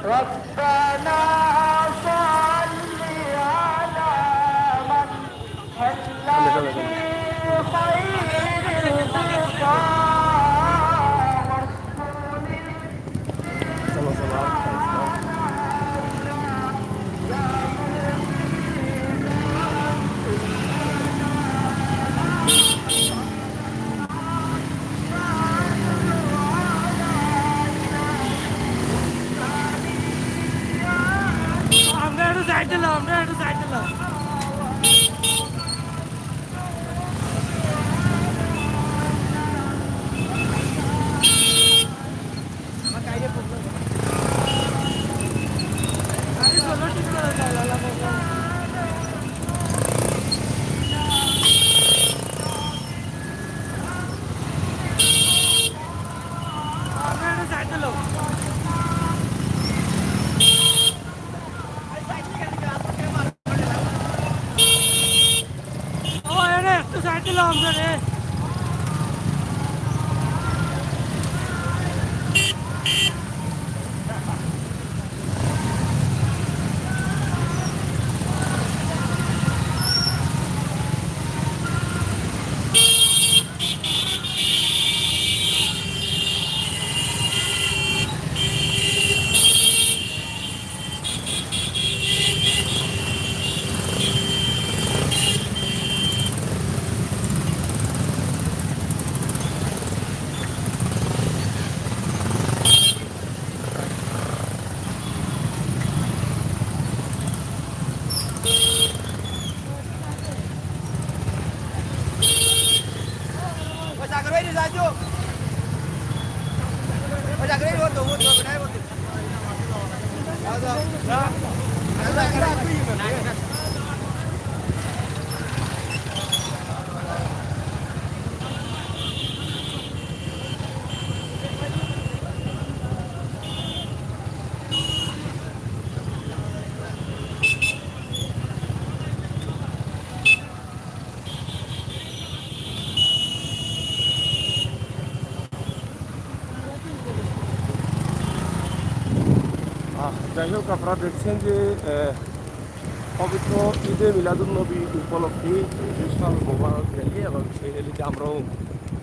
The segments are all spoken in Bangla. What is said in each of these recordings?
ربنا صل على من حل في خير البقاع আমরা একটু সাইড দিলাম গাড়ি চলো ঠিক করে চালালাম আমরা একটু সাইড দিলাম ও এরে একটু সাইড দিলাম আমরা রে যাই হোক আপনারা দেখছেন যে পবিত্র ঈদে মিলাদুন্নবী উপলক্ষে বিশাল মোবারক র্যালি এবং সেই র্যালিতে আমরাও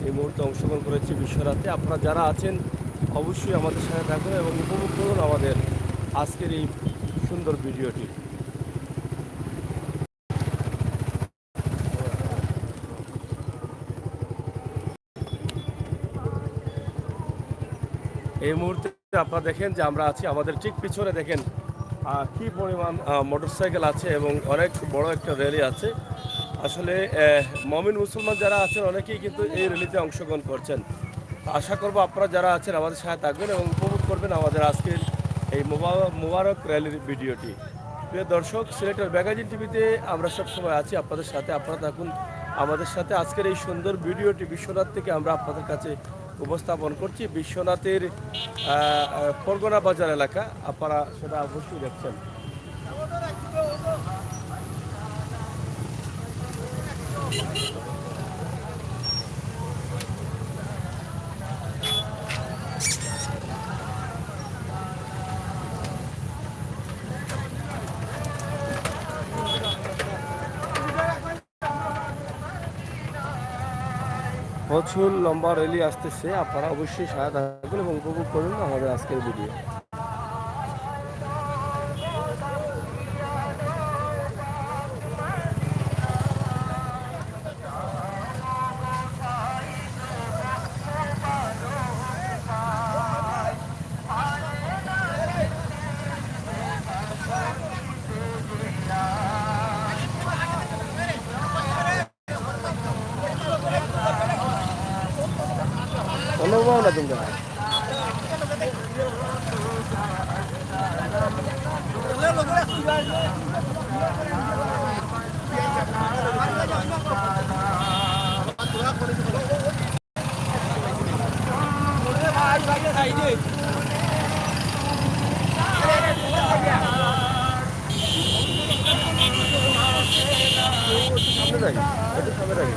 এই মুহূর্তে অংশগ্রহণ করেছি বিশ্বরাতে। আপনারা যারা আছেন অবশ্যই আমাদের সাথে থাকুন এবং উপভোগ করুন আমাদের আজকের এই সুন্দর ভিডিওটি। এই মুহূর্তে আপনারা দেখেন যে আমরা আছি, আমাদের ঠিক পিছনে দেখেন কি পরিমাণ মোটরসাইকেল আছে এবং অনেক বড় একটা র্যালি আছে। আসলে মমিন মুসলমান যারা আছেন অনেকেই কিন্তু এই র্যালিতে অংশগ্রহণ করছেন। আশা করব আপনারা যারা আছেন আমাদের সাথে থাকবেন এবং উপভোগ করবেন আমাদের আজকের এই মোবারক র্যালির ভিডিওটি। প্রিয় দর্শক, সিলেটের ম্যাগাজিন টিভিতে আমরা সবসময় আছি আপনাদের সাথে, আপনারা থাকুন আমাদের সাথে। আজকের এই সুন্দর ভিডিওটি বিশ্বনাথ থেকে আমরা আপনাদের কাছে উপস্থাপন করছি। বিশ্বনাথের পরগনা বাজার এলাকা, আপনারা সেটা অবশ্যই দেখছেন। প্রচুর লম্বা র্যালি আসতেছে, আপনারা অবশ্যই সাথে থাকবেন এবং উপভোগ করুন আমাদের আজকের ভিডিও। অনুভব না তোমরা সামনে রাখি, একটু সামনে রাখি।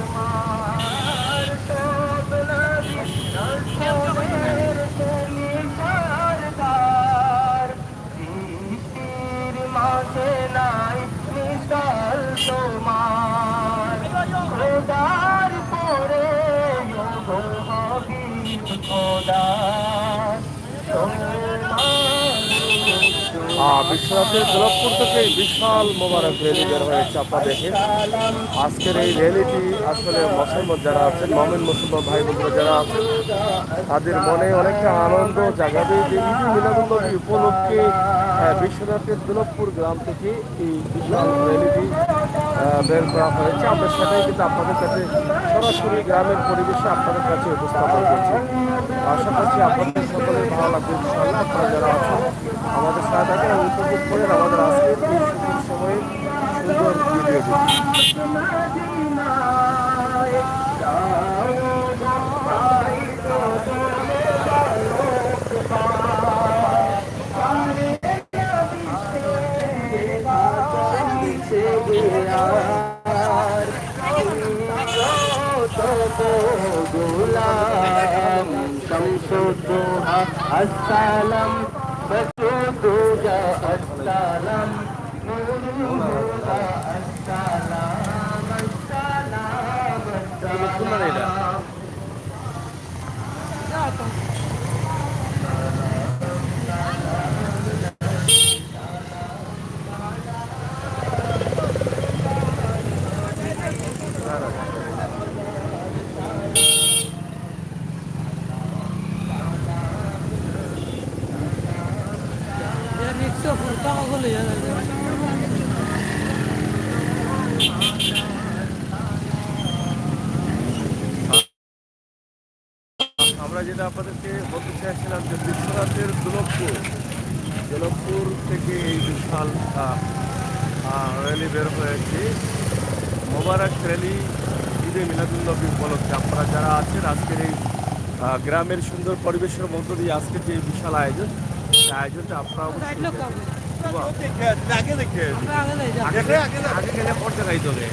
বিশ্বনাথের গোলাপপুর থেকে এই বিশাল মোবারক র্যালি বের হয়েছে। আপনারা দেখেন আজকের এই র্যালিটি আসলে মুসলমান যারা আছেন, মমিন মুসলমান ভাই বোনরা যারা আছেন, তাদের মনে অনেকটা আনন্দ জাগাবে যে ঈদে মিলাদুন্নবী উপলক্ষে বিশ্বনাথের গোলাপপুর গ্রাম থেকে এই বিশাল র্যালিটি বের করা হয়েছে। আমরা সেটাই কিন্তু আপনাদের কাছে সরাসরি গ্রামের পরিবেশে আপনাদের কাছে উপস্থাপন করছি। আশা করছি আপনাদের সকলের ভালো লাগবে ইনশাআল্লাহ। আপনারা যারা আছেন আমাদের সাথে থাকেন এবং উপভোগ করেন আমাদের আজকের এই সুন্দর সময়ে সুন্দর ভিডিওটি। السلام بسودك السلام نورها السلام السلام السلام রিক্সা ফুলটা কখন আমরা যেটা আপনাদেরকে বলতে চাইছিলাম যে বিশ্বনাথের গোলকপুর থেকে এই বিশাল র্যালি বের হয়েছে, মোবারক র্যালি ঈদে মিলাদুন্নবী উপলক্ষে। আপনারা যারা আছেন আজকের এই গ্রামের সুন্দর পরিবেশের মধ্য দিয়ে আজকের যে বিশাল আয়োজন, সেই আয়োজনটা আপনারা আগে গেলে পর জায়গায় তোলে।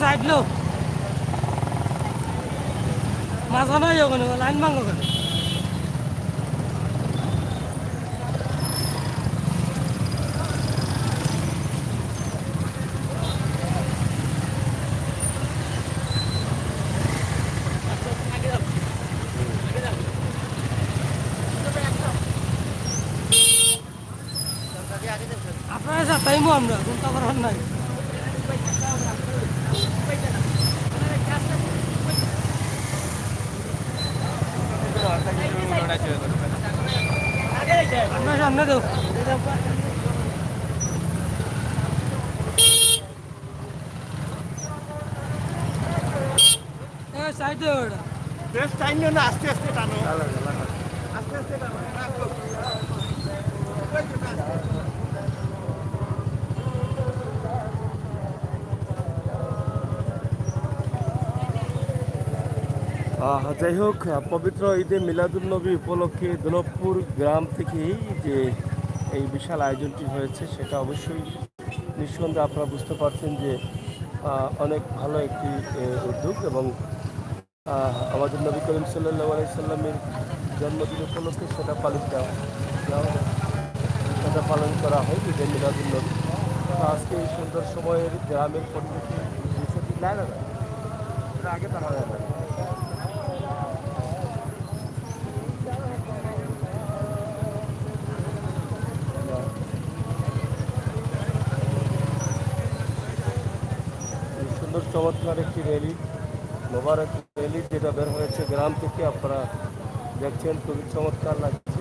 সাইড লোক মাঝখানে ওখানে লাইন ভাঙ ওখানে আপনারা যাতাইমো আমরা চিন্তা করার নাই আপনার সামনে দেও সাইড দেও এটা বেশ টাইম না আস্তে আস্তে টানো আস্তে আস্তে টানো যাই হোক পবিত্র ঈদে মিলাদুন্নবী উপলক্ষে দোলভপুর গ্রাম থেকেই যে এই বিশাল আয়োজনটি হয়েছে সেটা অবশ্যই নিঃসন্দেহে আপনারা বুঝতে পারছেন যে অনেক ভালো একটি উদ্যোগ এবং আমাদের নবী করিম সাল্লাল্লাহু আলাইহি সাল্লামের জন্মদিন উপলক্ষে সেটা পালন করা হয় ঈদে মিলাদুন্নবী। আজকে এই সুন্দর সময়ের গ্রামের পরিবেশে বিষয়টি না আগে তারা হয় না সুন্দর চমৎকার একটি র্যালি মোবারক র্যালি যেটা বের হয়েছে গ্রাম থেকে আপনারা দেখছেন খুবই চমৎকার লাগছে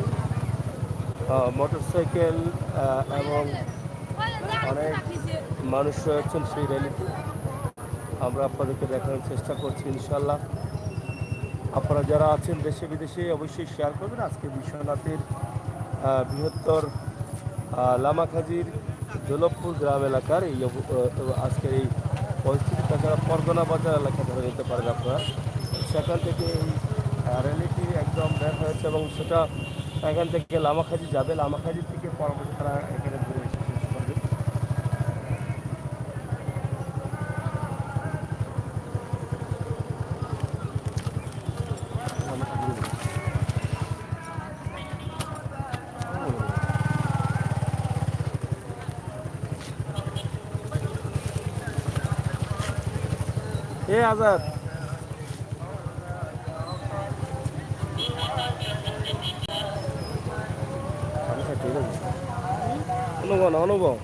মোটরসাইকেল এবং অনেক মানুষ রয়েছেন সেই র্যালিতে আমরা আপনাদেরকে দেখানোর চেষ্টা করছি ইনশাল্লাহ আপনারা যারা আছেন দেশে বিদেশে অবশ্যই শেয়ার করবেন আজকে বিশ্বনাথের বৃহত্তর লামাখাজির দোলভপুর গ্রাম এলাকার এই আজকের এই পরিস্থিতি তাছাড়া পরগনা বাজার এলাকা ধরে নিতে পারেন আপনারা সেখান থেকে এই র্যালিটি একদম বের হয়েছে এবং সেটা এখান থেকে লামাখাজি যাবে লামাখাজি থেকে পরবর্তী তারা এখানে ঘুরে এসে শেষ করবে এ আজাদ অনুভব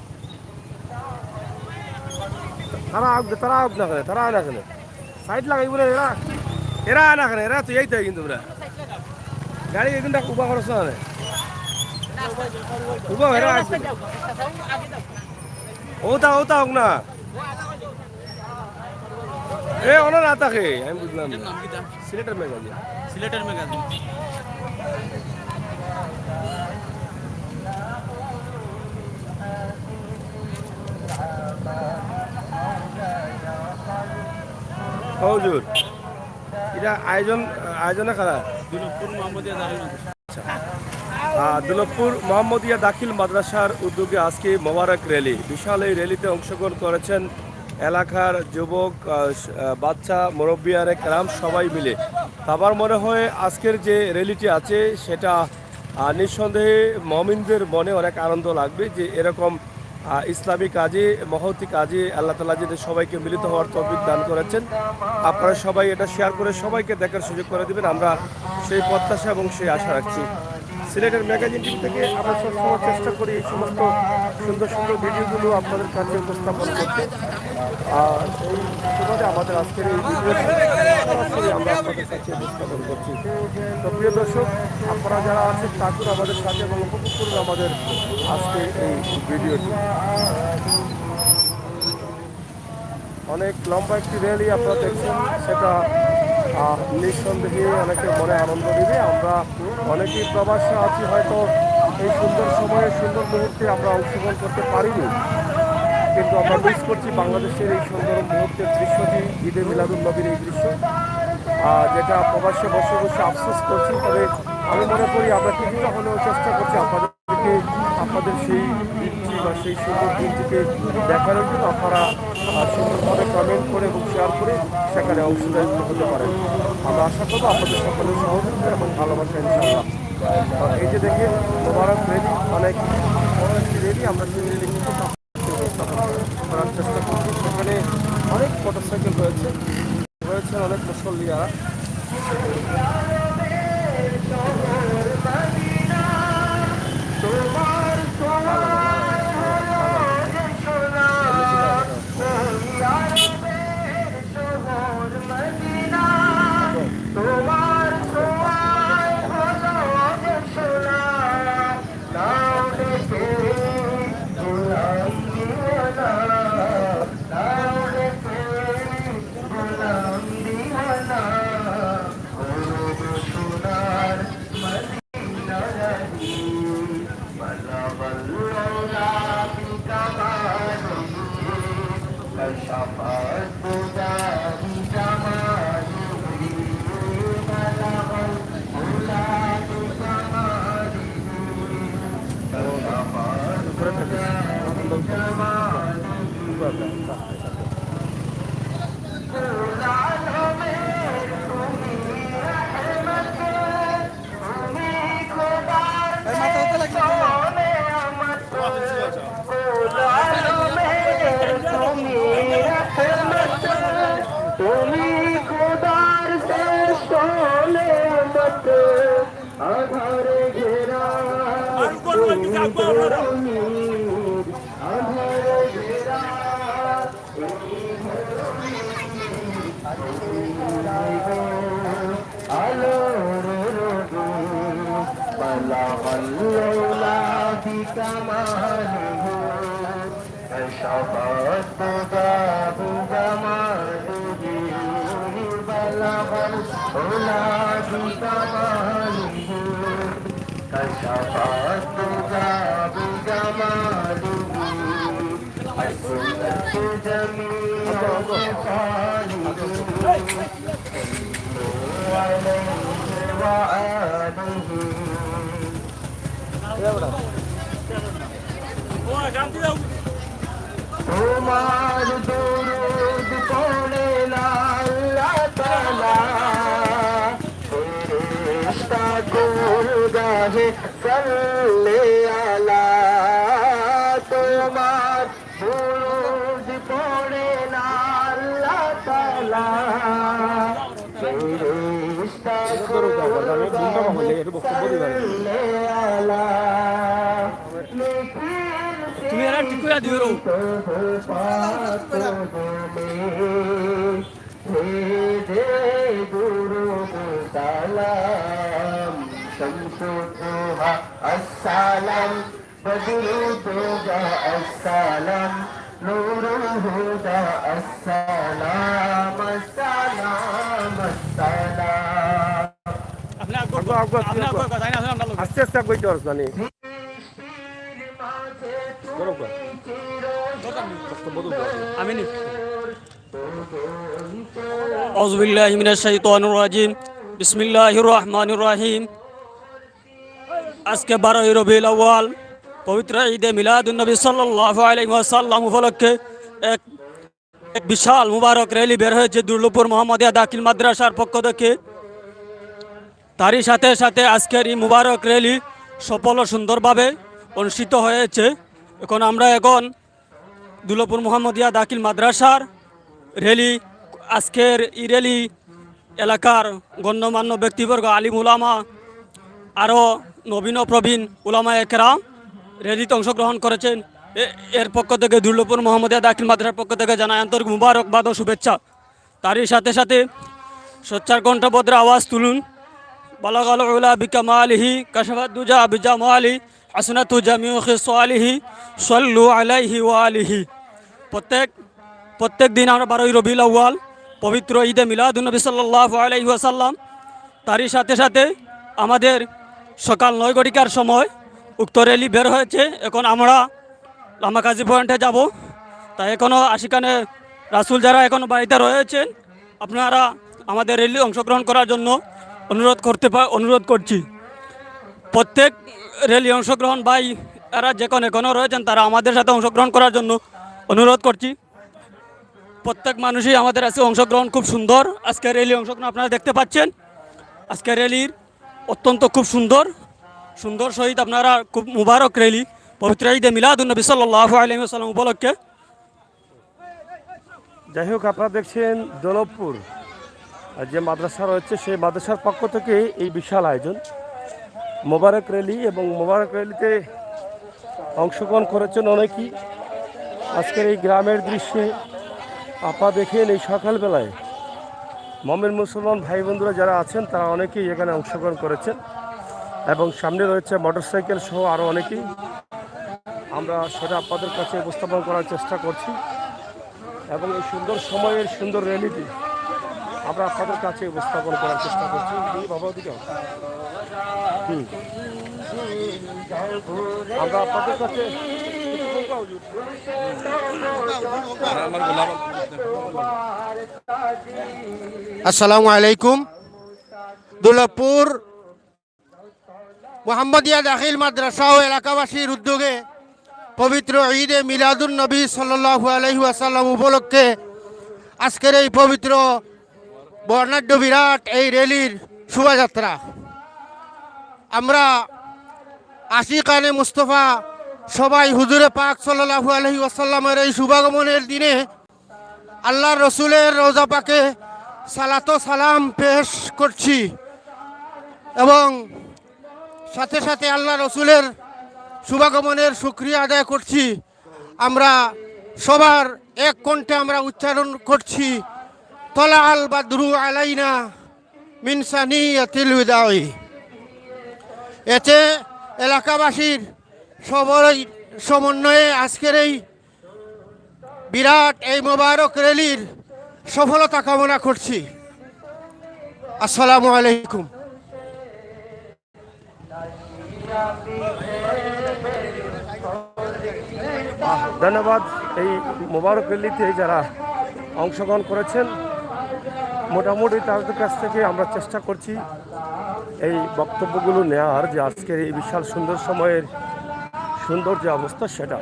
তারা আগ না করে তারা না করে সাইড লাগাই বলে এরা না করে এরা তো এইটাই কিন্তু গাড়ি কিন্তু উবা খরচ না উবা হেরা ওটা হোক না এ ওনার না থাকে আমি বুঝলাম সিলেটের ম্যাগাজিন হুজুর এটা আয়োজনে খারা দুলভপুর মোহাম্মদিয়া দাখিল মাদ্রাসার উদ্যোগে আজকে মোবারক র্যালি বিশাল এই র্যালিতে অংশগ্রহণ করেছেন এলাকার যুবক বাচ্চা মুরব্বিয়ানে কেরাম সবাই মিলে আমার মনে হয় আজকের যে র্যালিটি আছে সেটা নিঃসন্দেহে মুমিনদের মনে অনেক আনন্দ লাগবে যে এরকম ইসলামী কাজে মহতি কাজে আল্লাহ তাআলা যে সবাইকে মিলিত হওয়ার তৌফিক দান করেছেন আপনারা সবাই এটা শেয়ার করে সবাইকে দেখার সুযোগ করে দেবেন আমরা সেই প্রত্যাশা এবং সেই আশা রাখছি সিলেটের ম্যাগাজিন টিম থেকে আমরা সবসময় চেষ্টা করি এই সমস্ত সুন্দর সুন্দর ভিডিওগুলো আপনাদের কাছে উপস্থাপন করতে আর এই সুবাদে আমাদের আজকের এই ভিডিও সরাসরি আমরা আপনাদের কাছে উপস্থাপন করছি তো প্রিয় দর্শক আপনারা যারা আছেন তারপর আমাদের সাথে এবং উপভোগ করুন আমাদের আজকে এই ভিডিওটি অনেক লম্বা একটি র্যালি আপনারা দেখছেন সেটা নিঃসন্দেহে অনেকের মনে আনন্দ দেবে আমরা অনেকেই প্রবাসে আছি হয়তো এই সুন্দর সময়ে সুন্দর মুহূর্তে আমরা অংশগ্রহণ করতে পারিনি কিন্তু আমরা মিস করছি বাংলাদেশের এই সুন্দর মুহূর্তের দৃশ্যটি ঈদে মিলাদুন্নবীর এই দৃশ্য যেটা প্রবাসে বসে বসে আফসোস করছি তবে আমি মনে করি আমরা কিছুটা হলেও চেষ্টা করছি আপনাদের আপনাদেরকে আপনাদের সেই দিনটি বা সেই সুন্দর দিনটিকে দেখানোর জন্য আপনারা সুন্দরভাবে কমেন্ট করে এবং শেয়ার করে সেখানে অংশগ্রহণ হতে পারেন। আমরা আশা করবো আপনাদের সকলের সহযোগিতা এবং ভালোবাসা ইনশাআল্লাহ। এই যে দেখে মোবারক রেলি অনেক বড় একটি রেলি, আমরা সেই রেলি কিন্তু করার চেষ্টা করছি। সেখানে অনেক মোটরসাইকেল রয়েছে অনেক মুসল্লিরা। তুমি খোদার সে সোলে মত আধারে ঘেরা আধারে ঘেরা আলো বলা বল্লা বিকামাল شفاعت باب جماله بلغ العلا بكماله كشفاعت باب جماله حسنت جميع خصاله عليه وآله তোমার দরুদ পড়ে না আল্লাহ তাআলা ফেরেশতা গুরগাহে সাল্লে আলা তোমার দরুদ পড়ে না আল্লাহ তাআলা ফেরেশতা গুরগাহে আলা তুমি এরা ঠিক করে দিও السلام بدر الهدى السلام نور الهدى السلام السلام السلام আস্তে আস্তে আগাইতে পারছ জানি أعوذ بالله من الشيطان الرجيم بسم الله الرحمن الرحيم আজকে 12 রবিউল আউয়াল পবিত্র ঈদে মিলাদুন নবী সাল্লাল্লাহু আলাইহি ওয়াসাল্লাম উপলক্ষে এক বিশাল মুবারক র্যালি বের হয়েছে দুর্লভপুর মোহাম্মদিয়া দাখিল মাদ্রাসার পক্ষ থেকে। তারই সাথে সাথে আজকের এই মুবারক র্যালি সফল ও সুন্দরভাবে অনুষ্ঠিত হয়েছে। আমরা দুর্লভপুর মোহাম্মদিয়া দাখিল মাদ্রাসার র্যালি, আজকের এই র্যালি এলাকার গণ্যমান্য ব্যক্তিবর্গ, আলিম উলামা, আরও নবীন প্রবীণ উলামা একরাম র্যালিতে অংশগ্রহণ করেছেন। এর পক্ষ থেকে দুর্লভপুর মোহাম্মদিয়া দাখিল মাদ্রাসার পক্ষ থেকে জানায় আন্তরিক মুবারকবাদ ও শুভেচ্ছা। তারই সাথে সাথে সোচ্চার কণ্ঠভদ্র আওয়াজ তুলুন। বালাগাল উলা বিকামালিহি কাশাফাত দুজা বিজামালি হাসনাতু জামিউ খিসালিহি সাল্লু আলাইহি ওয়া আলিহি। প্রত্যেক দিন আমরা 12 রবিউল আউয়াল পবিত্র ঈদে মিলাদুন নবী সাল্লাল্লাহু আলাইহি ওয়াসাল্লাম, তারই সাথে সাথে আমাদের সকাল 9 ঘটিকার সময় উক্ত র্যালি বের হয়েছে। এখন আমরা লামাকাজি পয়েন্টে যাব। তাই এখনও আশিকানে রাসূল যারা এখনও বাড়িতে রয়েছেন, আপনারা আমাদের র্যালি অংশগ্রহণ করার জন্য অনুরোধ করছি। প্রত্যেক র্যালি অংশগ্রহণ ভাই এরা যেখানে কোনো রয়েছেন তারা আমাদের সাথে অংশগ্রহণ করার জন্য অনুরোধ করছি। প্রত্যেক মানুষই আমাদের আজকে অংশগ্রহণ খুব সুন্দর। আজকে র্যালি অংশগ্রহণ আপনারা দেখতে পাচ্ছেন। আজকে র্যালির অত্যন্ত খুব সুন্দর সহিত আপনারা খুব মুবারক র্যালি পবিত্র ঈদে মিলাদুন্নবী সাল্লাল্লাহু আলাইহি ওয়াসাল্লাম উপলক্ষে। যাই হোক, আপনারা দেখছেন দৌলতপুর যে মাদ্রাসা রয়েছে সেই মাদ্রাসার পক্ষ থেকে এই বিশাল আয়োজন মোবারক র্যালি, এবং মোবারক র্যালিতে অংশগ্রহণ করেছেন অনেকেই। আজকের এই গ্রামের দৃশ্যে আপনারা দেখেন এই সকালবেলায় মুমিন মুসলমান ভাই বন্ধুরা যারা আছেন তারা অনেকেই এখানে অংশগ্রহণ করেছেন, এবং সামনে রয়েছে মোটরসাইকেল সহ আরও অনেকেই। আমরা সেটা আপনাদের কাছে উপস্থাপন করার চেষ্টা করছি, এবং এই সুন্দর সময়ের সুন্দর র্যালিটি আমরা আপনাদের কাছে উপস্থাপন করার চেষ্টা করছি। বাবা দিকে আমরা আপনাদের কাছে আসসালামু আলাইকুম। দৌলতপুর মোহাম্মদিয়া দাখিল মাদ্রাসা ও এলাকাবাসীর উদ্যোগে পবিত্র ঈদে মিলাদুন নবী সাল্লাল্লাহু আলাইহি ওয়াসাল্লাম উপলক্ষে আজকের এই পবিত্র বর্ণাঢ্য বিরাট এই র্যালির শোভাযাত্রা। আমরা আশিকানে মুস্তফা সবাই হুজুরে পাক সাল্লাল্লাহু আলাইহি ওয়াসাল্লামের এই শুভাগমনের দিনে আল্লাহর রসুলের রোজা পাকে সালাত ও সালাম পেশ করছি, এবং সাথে সাথে আল্লাহ রসুলের শুভাগমনের শুকরিয়া আদায় করছি। আমরা সবার এক কণ্ঠে আমরা উচ্চারণ করছি, তলা আল বাদরু আলাইনা মিন সানিয়াতিল বিদাই। এতে এলাকাবাসীর সবাই সমন্বয়ে আজকের এই বিরাট এই মোবারক র্যালির সফলতা কামনা করছি। আসসালামু আলাইকুম। ধন্যবাদ। এই মোবারক র্যালিতে যারা অংশগ্রহণ করেছেন মোটামুটি তাদের কাছ থেকে আমরা চেষ্টা করছি এই বক্তব্যগুলো নেওয়ার, যে আজকের এই বিশাল সুন্দর সময়ের সুন্দর যে অবস্থা সেটা।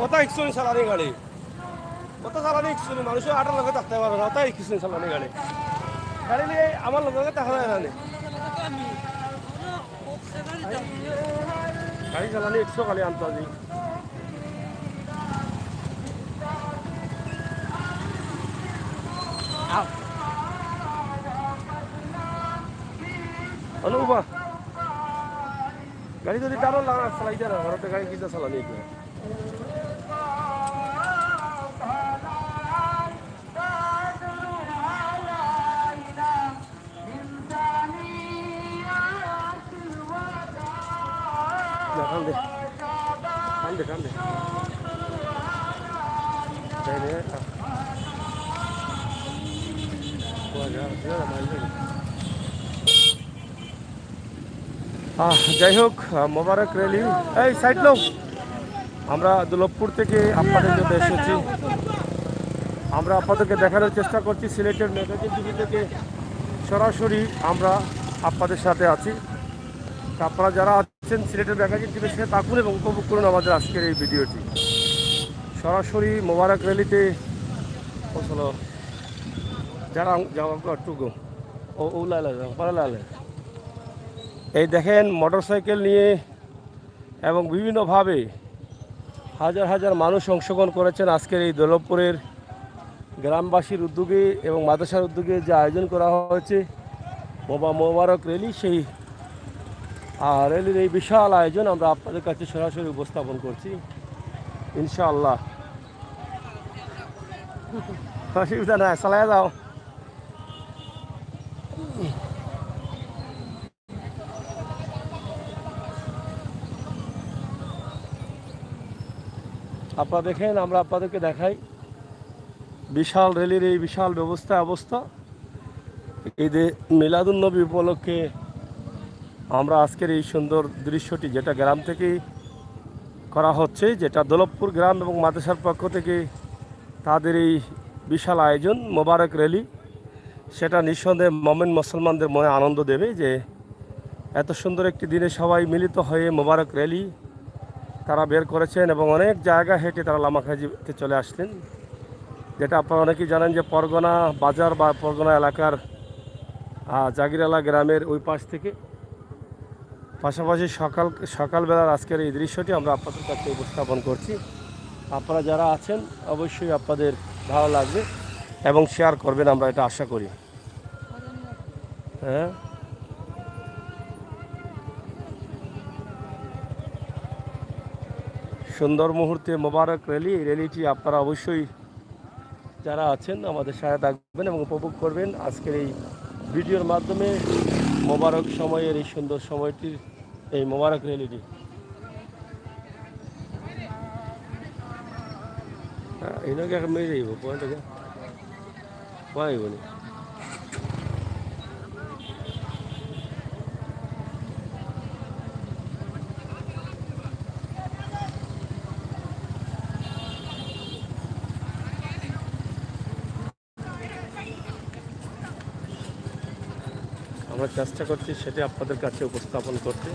কথা ইকশনি চালানি গাড়ি, কথা চালানি ইকশনি মানুষের আটার লগে থাকতে পারে না, তাই ইকশনি চালানি গাড়ি গাড়ি নিয়ে আমার লগে দেখা যায় না। গাড়ি চালানি 100 গাড়ি আনতো আজি। অনুবা গাড়ি যদি টানো লাগা চালাই যায় না, ঘরতে গাড়ি কিটা চালানি কি কান্দে কান্দে কান্দে যাই হোক, মোবারক র্যালি এই সাইড লোক। আমরা দৌলতপুর থেকে আপনাদের জন্য এসেছি। আমরা আপনাদেরকে দেখানোর চেষ্টা করছি সিলেটের ম্যাগাজিন টিভি থেকে সরাসরি আমরা আপনাদের সাথে আছি। আপনারা যারা আছেন সিলেটের ম্যাগাজিন টিভির সাথে থাকুন এবং উপভোগ করুন আমাদের আজকের এই ভিডিওটি। সরাসরি মোবারক র্যালিতে চলো যারা টুকু ও লালে এই দেখেন মোটরসাইকেল নিয়ে এবং বিভিন্নভাবে হাজার হাজার মানুষ অংশগ্রহণ করেছেন আজকের এই দৌলতপুরের গ্রামবাসীর উদ্যোগে এবং মাদ্রাসার উদ্যোগে যে আয়োজন করা হয়েছে মোবারক র্যালি, সেই র্যালির এই বিশাল আয়োজন আমরা আপনাদের কাছে সরাসরি উপস্থাপন করছি ইনশাআল্লাহ। অসুবিধা নাই, চালায় যাও। আপনারা দেখেন, আমরা আপনাদেরকে দেখাই বিশাল র্যালির এই বিশাল অবস্থা। ঈদে মিলাদুন্নবী উপলক্ষে আমরা আজকের এই সুন্দর দৃশ্যটি যেটা গ্রাম থেকেই করা হচ্ছে, যেটা দৌলতপুর গ্রাম এবং মাদ্রাসার পক্ষ থেকে তাদের এই বিশাল আয়োজন মোবারক র্যালি, সেটা নিঃসন্দেহে মুমিন মুসলমানদের মনে আনন্দ দেবে যে এত সুন্দর একটি দিনে সবাই মিলিত হয়ে মোবারক র্যালি তারা বের করেছেন এবং অনেক জায়গা হেঁটে তারা লামাখাজিতে চলে আসলেন। যেটা আপনারা অনেকেই জানেন যে পরগনা বাজার বা পরগনা এলাকার জাগিরালা গ্রামের ওই পাশ থেকে, পাশাপাশি সকালবেলার আজকের এই দৃশ্যটি আমরা আপনাদের কাছে উপস্থাপন করছি। আপনারা যারা আছেন অবশ্যই আপনাদের ভালো লাগবে এবং শেয়ার করবেন, আমরা এটা আশা করি। হ্যাঁ, সুন্দর মুহূর্তে মোবারক র্যালি, এই র্যালিটি আপনারা অবশ্যই যারা আছেন আমাদের সাথে থাকবেন এবং উপভোগ করবেন আজকের এই ভিডিওর মাধ্যমে মোবারক সময়ের এই সুন্দর সময়টির এই মোবারক র্যালিটি। এনাকে এখন মেরে যাইব পয়েন্টটাকে পাইব না। আমরা চেষ্টা করছি সেটা আপনাদের কাছে উপস্থাপন করতে।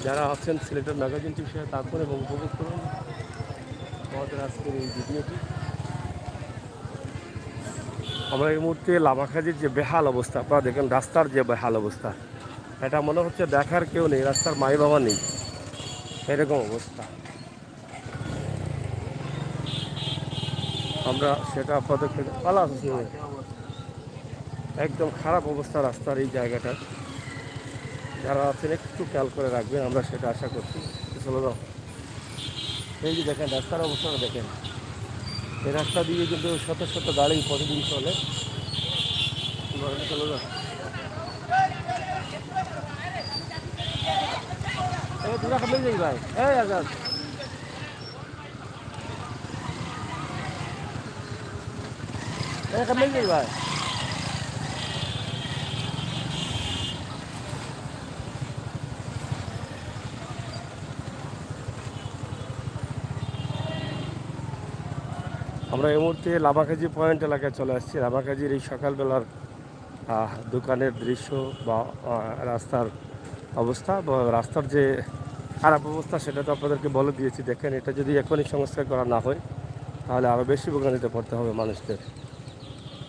যারা আছেন সিলেটের ম্যাগাজিন টিভির সাথে থাকুন এবং উপভোগ করুন আমাদের আজকের এই ভিডিওটি। আমরা এই মুহূর্তে লামাখাজির যে বেহাল অবস্থা, আপনারা দেখেন রাস্তার যে বেহাল অবস্থা, এটা মনে হচ্ছে দেখার কেউ নেই, রাস্তার মাই বাবা নেই, এরকম অবস্থা। আমরা সেটা আপনাদেরকে পালা একদম খারাপ অবস্থা রাস্তার এই জায়গাটা, যারা আছেন একটু খেয়াল করে রাখবেন, আমরা সেটা আশা করছি। চলো যাও, এই যে দেখেন রাস্তার অবস্থাটা দেখেন, এই রাস্তা দিয়ে কিন্তু শত শত গাড়ি প্রতিদিন চলে। চলো যাও, তোরা কেমন যাই ভাই, এই আজাদ কেমন যাই ভাই। আমরা এই মুহূর্তে লামাখাজি পয়েন্ট এলাকায় চলে আসছি। লামাখাজির এই সকালবেলার দোকানের দৃশ্য বা রাস্তার অবস্থা বা রাস্তার যে খারাপ অবস্থা সেটা তো আপনাদেরকে বলে দিয়েছি। দেখেন, এটা যদি এখনই সংস্কার করা না হয় তাহলে আরও বেশি ভোগান্তিতে পড়তে হবে মানুষদের।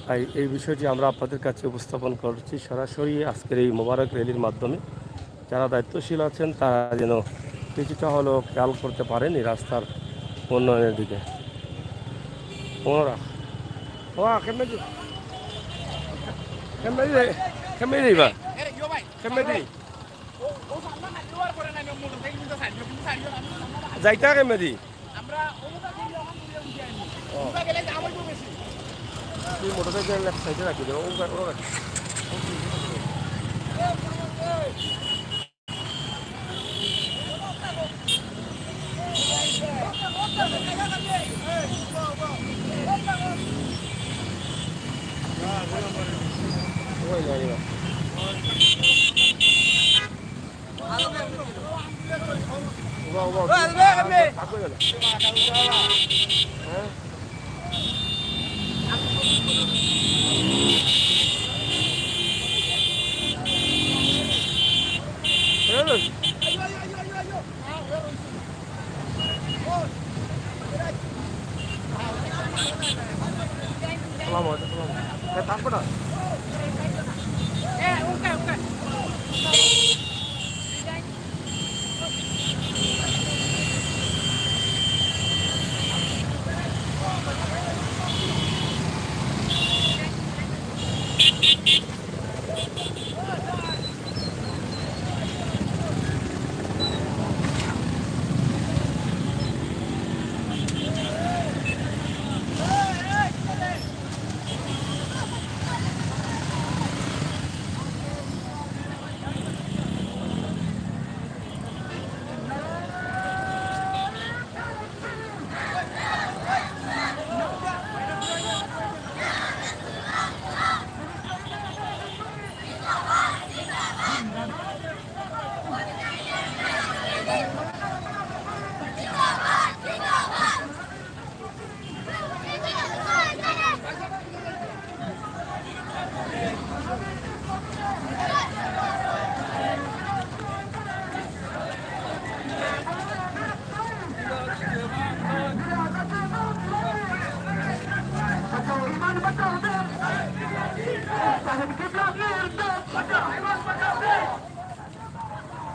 তাই এই বিষয়টি আমরা আপনাদের কাছে উপস্থাপন করছি সরাসরি আজকের এই মোবারক র্যালির মাধ্যমে। যারা দায়িত্বশীল আছেন তারা যেন কিছুটা হলেও খেয়াল করতে পারেন এই রাস্তার উন্নয়নের দিকে। ওরা যাইতা কেমেদি মোটরসাইকেল লেফট সাইডে রাখি দেবো।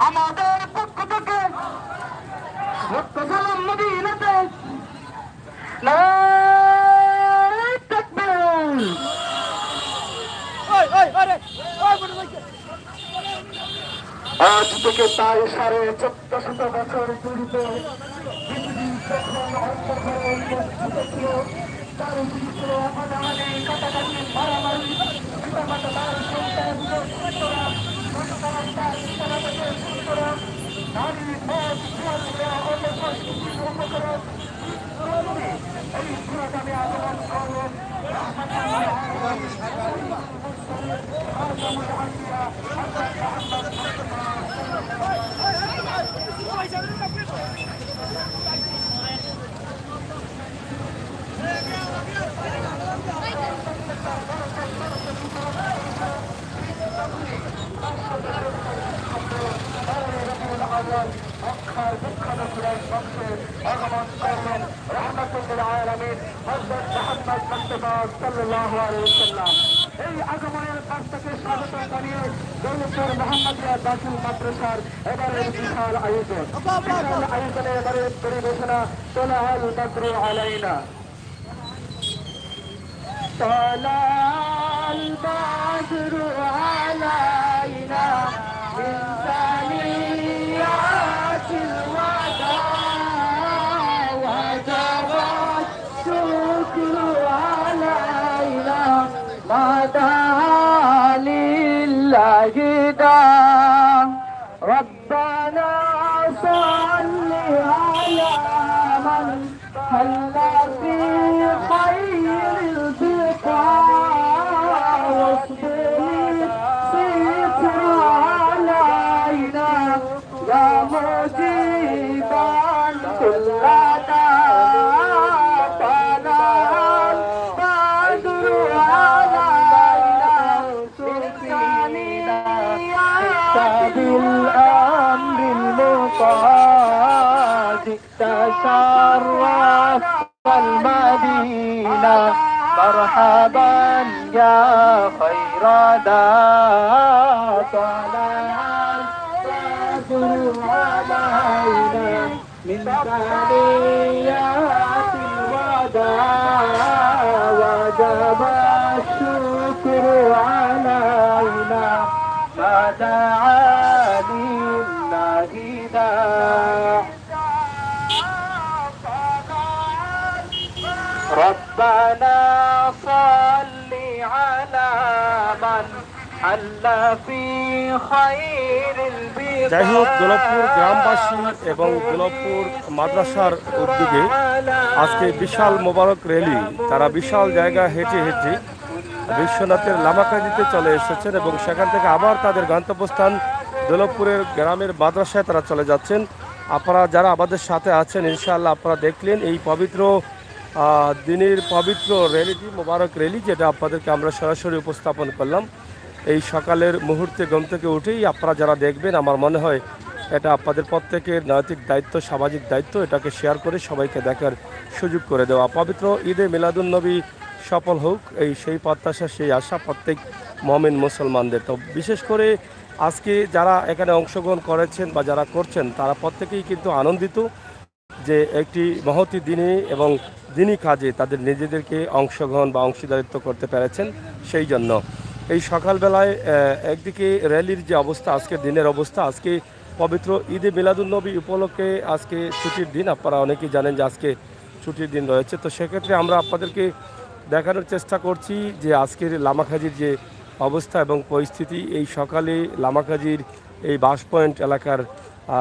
আমাদের পক্ষ থেকে রক্ত সালাম মদিনাতে নারায়ে তাকবীর। আজ থেকে তাই 1450 বছর পূর্বে পৃথিবী যখন অন্ধকারে মধ্যে ছিল, তার ছিল অনাহারে কাটাকাটি মারামারি, পিতামাতা তার সন্তানদের পুত্ররা, সন্তান তার পিতামাতাদের পুত্ররা, নারী মদ জুয়া অপসংস্কৃতির উপকরণ এই পুরাতনে আগমন করলেন মক্কার বিখ্যাত কুরাইশ বংশের আগমন করলেন রাহমাতুল আলামিন হযরত মুহাম্মদ মুস্তাফা সাল্লাল্লাহু আলাইহি ওয়াসাল্লাম। এই আগমনের বার্তাকে স্বাগত জানিয়ে দৌলতপুর মুহাম্মদিয়া দাখিল মাদ্রাসার এবারের বিশাল আয়োজন, বিশাল আয়োজনে এবারের পরিবেশনা তোলাল বদরু আলাইনা। তোলাল বদরু আলাইনা মিন সানিয়াতিল ওয়াদা ওয়াজব শুকরু আলাইনা মাদা লিল্লাহি দা রব্বানা সাল্লি আলা মান হাল্লা ফি খায়রিল বিকা ওয়াসবির সিফর আলাইনা ইয়া মুজিবান কুল্লানা তানাল বাদরু আলাইনা সুবহানিয়াতিল আমরিল মুকাদ্দিস تشرف المدينة مرحبا يا خير دار طلع البدر علينا من ثنيات الوداع وجب الشكر علينا ما دعا لله داع ربنا صل على من حل في خير البقاع। যাই হোক, দৌলতপুর গ্রামবাসী এবং দৌলতপুর মাদ্রাসার উদ্যোগে আজকে বিশাল মোবারক র্যালি, তারা বিশাল জায়গা হেঁটে হেঁটে বিশ্বনাথের লামাকাজিতে চলে এসেছেন এবং সেখান থেকে আবার তাদের গন্তব্যস্থান দৌলতপুরের গ্রামের মাদ্রাসায় তারা চলে যাচ্ছেন। আপনারা যারা আমাদের সাথে আছেন, ইনশাআল্লাহ আপনারা দেখলেন এই পবিত্র দিনের পবিত্র র্যালিটি, মোবারক র্যালি, যেটা আপনাদেরকে আমরা সরাসরি উপস্থাপন করলাম। এই সকালের মুহূর্তে ঘুম থেকে উঠেই আপনারা যারা দেখবেন, আমার মনে হয় এটা আপনাদের প্রত্যেকের নৈতিক দায়িত্ব, সামাজিক দায়িত্ব, এটাকে শেয়ার করে সবাইকে দেখার সুযোগ করে দেওয়া। পবিত্র ঈদে মিলাদুন্নবী সফল হোক, এই সেই প্রত্যাশা, সেই আশা প্রত্যেক মুমিন মুসলমানদের। তো বিশেষ করে আজকে যারা এখানে অংশগ্রহণ করেছেন বা যারা করছেন তারা প্রত্যেকেই কিন্তু আনন্দিত যে একটি মহতি দিনে এবং দিনই কাজে তাদের নিজেদেরকে অংশগ্রহণ বা অংশীদারিত্ব করতে পেরেছেন। সেই জন্য এই সকালবেলায় একদিকে র্যালির যে অবস্থা, আজকে দিনের অবস্থা, আজকে পবিত্র ঈদে মিলাদুন্নবী উপলক্ষে আজকে ছুটির দিন। আপনারা অনেকেই জানেন যে আজকে ছুটির দিন রয়েছে। তো সেক্ষেত্রে আমরা আপনাদেরকে দেখানোর চেষ্টা করছি যে আজকের লামাখাজির যে অবস্থা এবং পরিস্থিতি, এই সকালে লামাখাজির এই বাস পয়েন্ট এলাকার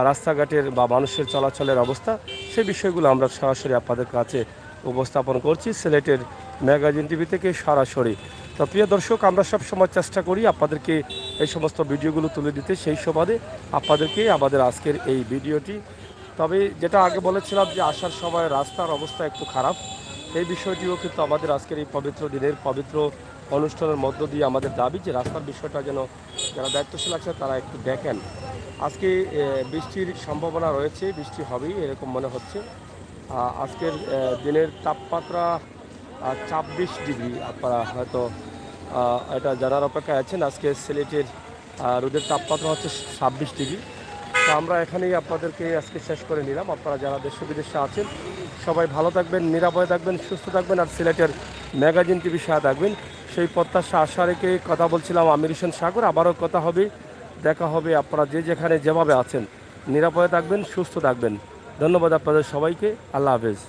রাস্তাঘাটের বা মানুষের চলাচলের অবস্থা, সেই বিষয়গুলো আমরা সরাসরি আপনাদের কাছে উপস্থাপন করছি সিলেটের ম্যাগাজিন টিভি থেকে সরাসরি। তো প্রিয় দর্শক, আমরা সব সময় চেষ্টা করি আপনাদেরকে এই সমস্ত ভিডিওগুলো তুলে দিতে, সেই সুবাদে আপনাদেরকে আমাদের আজকের এই ভিডিওটি। তবে যেটা আগে বলেছিলাম যে আসার সময় রাস্তার অবস্থা একটু খারাপ, এই বিষয়টিও কিন্তু আমাদের আজকের এই পবিত্র দিনের পবিত্র অনুষ্ঠানের মধ্য দিয়ে আমাদের দাবি যে রাস্তার বিষয়টা যেন যারা দায়িত্বশীল আছে তারা একটু দেখেন। আজকে বৃষ্টির সম্ভাবনা রয়েছে, বৃষ্টি হবেই এরকম মনে হচ্ছে। আজকের দিনের তাপমাত্রা 26 ডিগ্রি, আপনারা হয়তো এটা জানার অপেক্ষায় আছেন। আজকে সিলেটের রোদের তাপমাত্রা হচ্ছে 26 ডিগ্রি। তো আমরা এখানেই আপনাদেরকে আজকে শেষ করে নিলাম। আপনারা যারা দেশ বিদেশে আছেন সবাই ভালো থাকবেন, নিরাপদে থাকবেন, সুস্থ থাকবেন, আর সিলেটের ম্যাগাজিন টিভি সাথে থাকবেন, সেই প্রত্যাশা আশা রেখে কথা বলছিলাম আমির হোসেন সাগর। আবারও কথা হবে, দেখা হবে। আপনারা যে যেখানে যেভাবে আছেন নিরাপদে থাকবেন, সুস্থ থাকবেন। ধন্যবাদ আপনাদের সবাইকে। আল্লাহ হাফেজ।